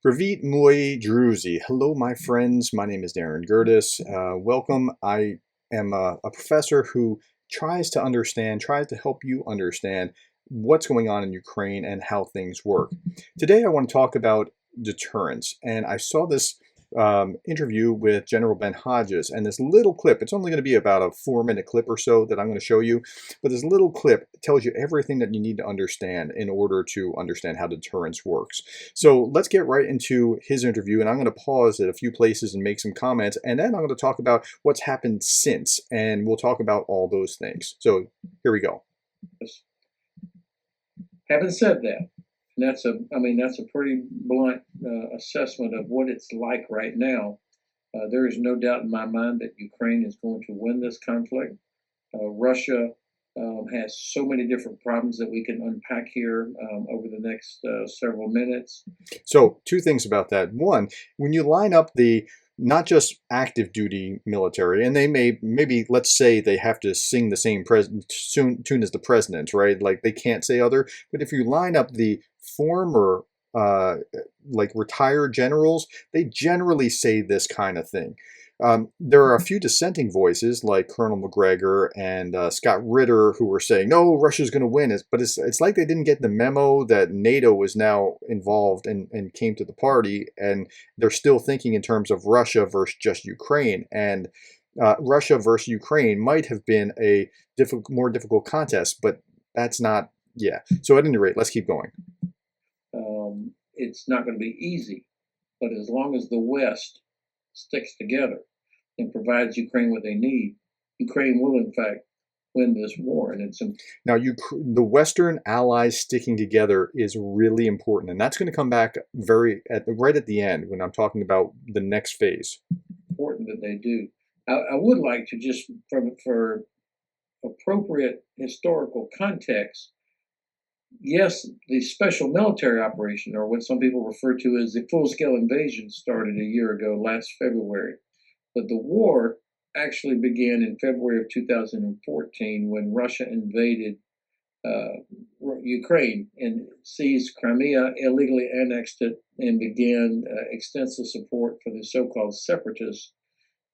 Pravit moi druzy. Hello, my friends. My name is Darren Gerdes. Welcome. I am a professor who tries to help you understand what's going on in Ukraine and how things work. Today, I want to talk about deterrence. And I saw this interview with General Ben Hodges, and this little clip, it's only going to be about a 4-minute clip or so that I'm going to show you, but this little clip tells you everything that you need to understand in order to understand how deterrence works. So let's get right into his interview, and I'm going to pause at a few places and make some comments, and then I'm going to talk about what's happened since, and we'll talk about all those things. So here we go. Having said that, and that's a pretty blunt assessment of what it's like right now. There is no doubt in my mind that Ukraine is going to win this conflict. Russia has so many different problems that we can unpack here over the next several minutes. So two things about that. One, when you line up the not just active duty military, and they maybe let's say they have to sing the same tune as the president, right? Like they can't say other. But if you line up the former like retired generals, they generally say this kind of thing. There are a few dissenting voices like Colonel McGregor and Scott Ritter who were saying, no, Russia's going to win. But it's like they didn't get the memo that NATO was now involved and came to the party. And they're still thinking in terms of Russia versus just Ukraine. And Russia versus Ukraine might have been a more difficult contest, but that's not, yeah. So at any rate, let's keep going. It's not going to be easy, but as long as the West sticks together and provides Ukraine what they need, Ukraine will in fact win this war. And it's now the Western allies sticking together is really important, and that's going to come back right at the end when I'm talking about the next phase. Important that they do. I would like to just for appropriate historical context. Yes, the special military operation, or what some people refer to as the full-scale invasion, started a year ago, last February. But the war actually began in February of 2014 when Russia invaded Ukraine and seized Crimea, illegally annexed it, and began extensive support for the so-called separatists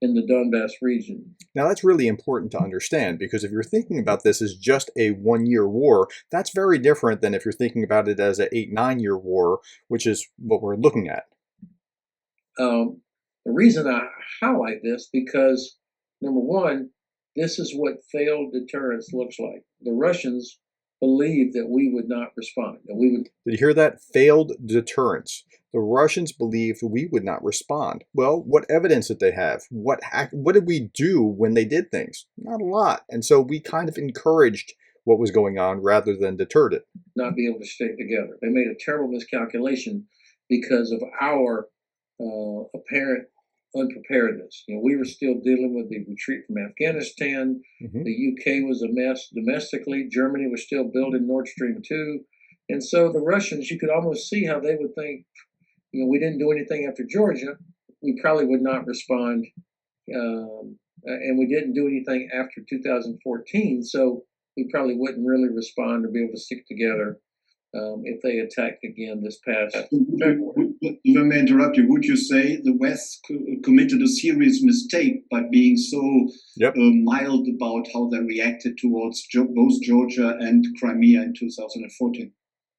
in the Donbass region. Now that's really important to understand, because if you're thinking about this as just a 1-year war, that's very different than if you're thinking about it as an 8-9-year war, which is what we're looking at. The reason I highlight this because, number one, this is what failed deterrence looks like. The Russians believed that we would not respond, that we would. Did you hear that? Failed deterrence. The Russians believed we would not respond. Well, what evidence did they have? What did we do when they did things? Not a lot. And so we kind of encouraged what was going on rather than deterred it. Not be able to stick together. They made a terrible miscalculation because of our apparent unpreparedness. We were still dealing with the retreat from Afghanistan. Mm-hmm. The UK was a mess domestically. Germany was still building Nord Stream 2. And so the Russians, you could almost see how they would think, we didn't do anything after Georgia. We probably would not respond. And we didn't do anything after 2014. So we probably wouldn't really respond or be able to stick together if they attacked again this past February. If I may interrupt you, would you say the West committed a serious mistake by being so mild about how they reacted towards both Georgia and Crimea in 2014?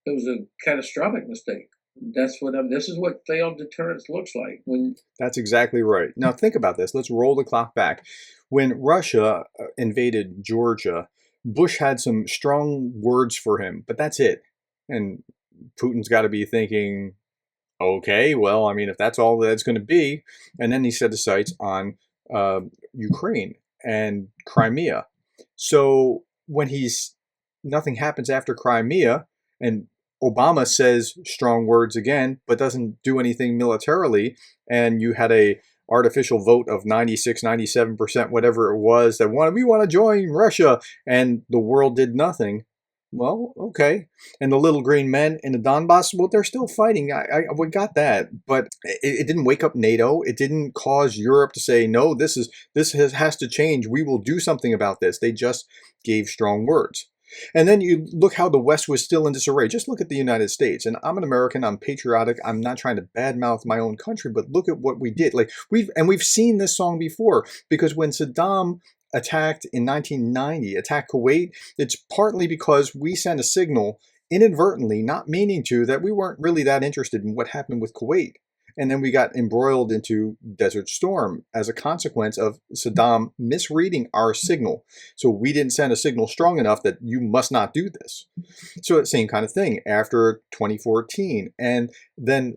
It was a catastrophic mistake. This is what failed deterrence looks like. That's exactly right. Now think about this. Let's roll the clock back. When Russia invaded Georgia, Bush had some strong words for him, but that's it. And Putin's got to be thinking, okay, well, I mean, if that's all that's going to be. And then he set his sights on Ukraine and Crimea. So when nothing happens after Crimea, and Obama says strong words again, but doesn't do anything militarily, and you had a artificial vote of 96, 97%, whatever it was, that we want to join Russia, and the world did nothing. Well, okay. And the little green men in the Donbass, well, they're still fighting. We got that. But it didn't wake up NATO. It didn't cause Europe to say, no, this has to change. We will do something about this. They just gave strong words. And then you look how the West was still in disarray. Just look at the United States. And I'm an American. I'm patriotic. I'm not trying to badmouth my own country, but look at what we did. Like we've seen this song before, because when Saddam attacked in 1990, attacked Kuwait, it's partly because we sent a signal inadvertently, not meaning to, that we weren't really that interested in what happened with Kuwait. And then we got embroiled into Desert Storm as a consequence of Saddam misreading our signal. So we didn't send a signal strong enough that you must not do this. So it's the same kind of thing after 2014. And then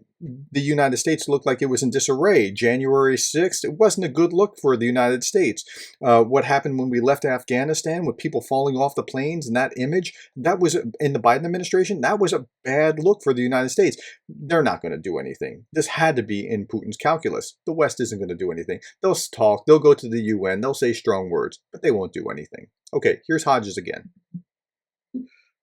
the United States looked like it was in disarray. January 6th, it wasn't a good look for the United States. What happened when we left Afghanistan with people falling off the planes and that image, that was in the Biden administration, that was a bad look for the United States. They're not going to do anything. This had to be in Putin's calculus. The West isn't going to do anything. They'll talk, they'll go to the UN, they'll say strong words, but they won't do anything. Okay, here's Hodges again.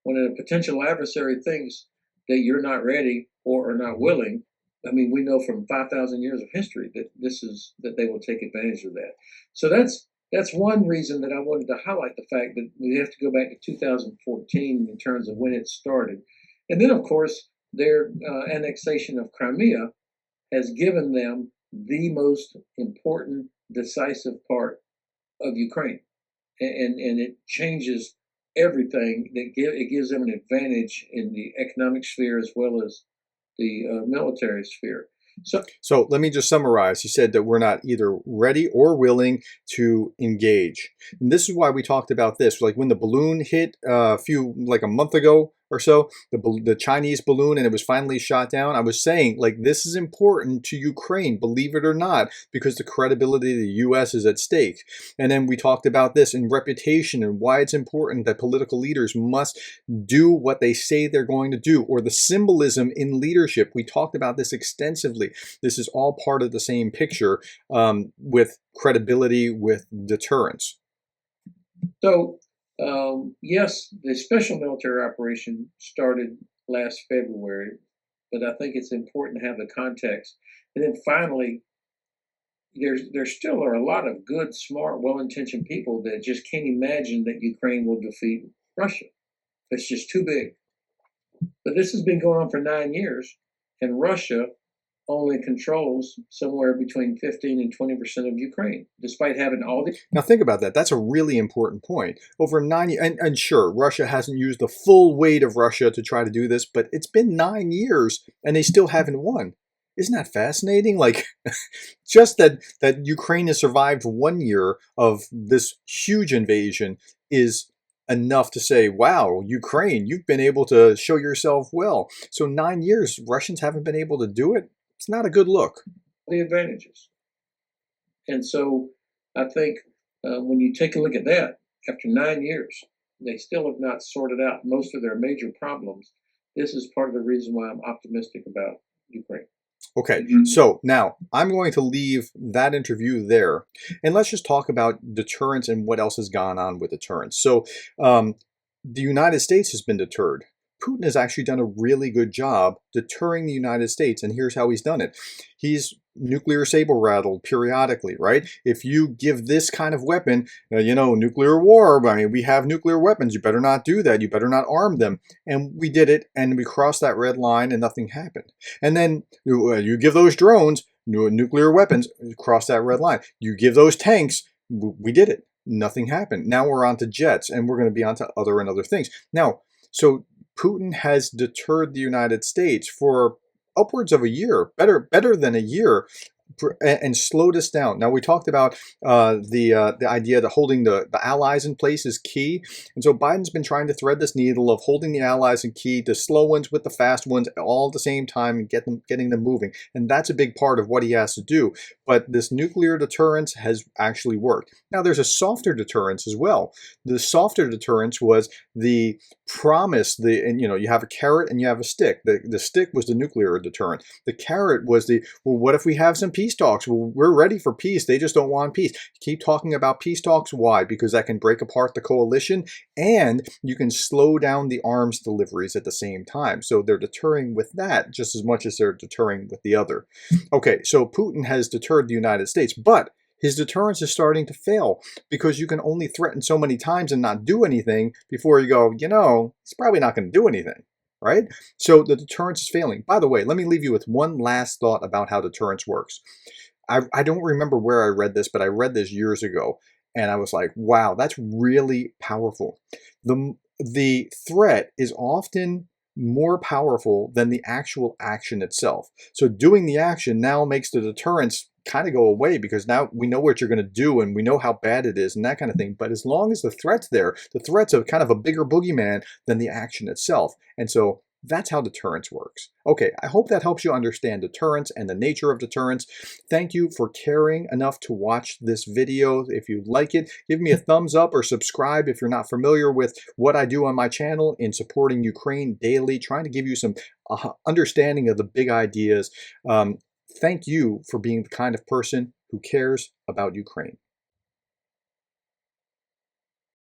When a potential adversary thinks that you're not ready or are not willing, I mean, we know from 5,000 years of history that they will take advantage of that. So that's one reason that I wanted to highlight the fact that we have to go back to 2014 in terms of when it started. And then, of course, their annexation of Crimea has given them the most important, decisive part of Ukraine. And it changes everything. It gives them an advantage in the economic sphere as well as the military sphere. So let me just summarize. You said that we're not either ready or willing to engage. And this is why we talked about this. Like when the balloon hit like a month ago or so, the Chinese balloon, and it was finally shot down, I was saying, like, this is important to Ukraine, believe it or not, because the credibility of the U.S. is at stake. And then we talked about this in reputation and why it's important that political leaders must do what they say they're going to do, or the symbolism in leadership. We talked about this extensively. This is all part of the same picture with credibility, with deterrence. So, yes, the special military operation started last February, but I think it's important to have the context. And then finally, there still are a lot of good, smart, well-intentioned people that just can't imagine that Ukraine will defeat Russia. It's just too big. But this has been going on for 9 years, and Russia only controls somewhere between 15 and 20% of Ukraine, despite having all the... Now think about that. That's a really important point. Over 9 years, and sure, Russia hasn't used the full weight of Russia to try to do this, but it's been 9 years and they still haven't won. Isn't that fascinating? Like, just that Ukraine has survived 1 year of this huge invasion is enough to say, wow, Ukraine, you've been able to show yourself well. So 9 years, Russians haven't been able to do it. It's not a good look. The advantages. And so I think when you take a look at that, after 9 years, they still have not sorted out most of their major problems. This is part of the reason why I'm optimistic about Ukraine. Okay, so now I'm going to leave that interview there, and let's just talk about deterrence and what else has gone on with deterrence. So the United States has been deterred. Putin has actually done a really good job deterring the United States, and here's how he's done it. He's nuclear saber-rattled periodically, right? If you give this kind of weapon, nuclear war, I mean, we have nuclear weapons, you better not do that, you better not arm them. And we did it, and we crossed that red line, and nothing happened. And then you give those drones nuclear weapons, cross that red line. You give those tanks, we did it. Nothing happened. Now we're on to jets, and we're going to be on to other things. Now, so Putin has deterred the United States for upwards of a year, better than a year, and slowed us down. Now, we talked about the idea that holding the allies in place is key. And so Biden's been trying to thread this needle of holding the allies in key, the slow ones with the fast ones all at the same time, and getting them moving. And that's a big part of what he has to do. But this nuclear deterrence has actually worked. Now, there's a softer deterrence as well. The softer deterrence was the promise, you have a carrot and you have a stick. The stick was the nuclear deterrent. The carrot was what if we have some peace talks? Well, we're ready for peace. They just don't want peace. Keep talking about peace talks. Why? Because that can break apart the coalition, and you can slow down the arms deliveries at the same time. So they're deterring with that just as much as they're deterring with the other. Okay, so Putin has deterred the United States, but his deterrence is starting to fail because you can only threaten so many times and not do anything before you go, he's probably not going to do anything, right? So the deterrence is failing. By the way, let me leave you with one last thought about how deterrence works. I don't remember where I read this, but I read this years ago, and I was like, wow, that's really powerful. The threat is often more powerful than the actual action itself. So doing the action now makes the deterrence kind of go away because now we know what you're going to do and we know how bad it is and that kind of thing. But as long as the threat's there, the threat's a kind of a bigger boogeyman than the action itself. And so that's how deterrence works. Okay, I hope that helps you understand deterrence and the nature of deterrence. Thank you for caring enough to watch this video. If you like it, give me a thumbs up or subscribe if you're not familiar with what I do on my channel in supporting Ukraine daily, trying to give you some understanding of the big ideas. Thank you for being the kind of person who cares about Ukraine.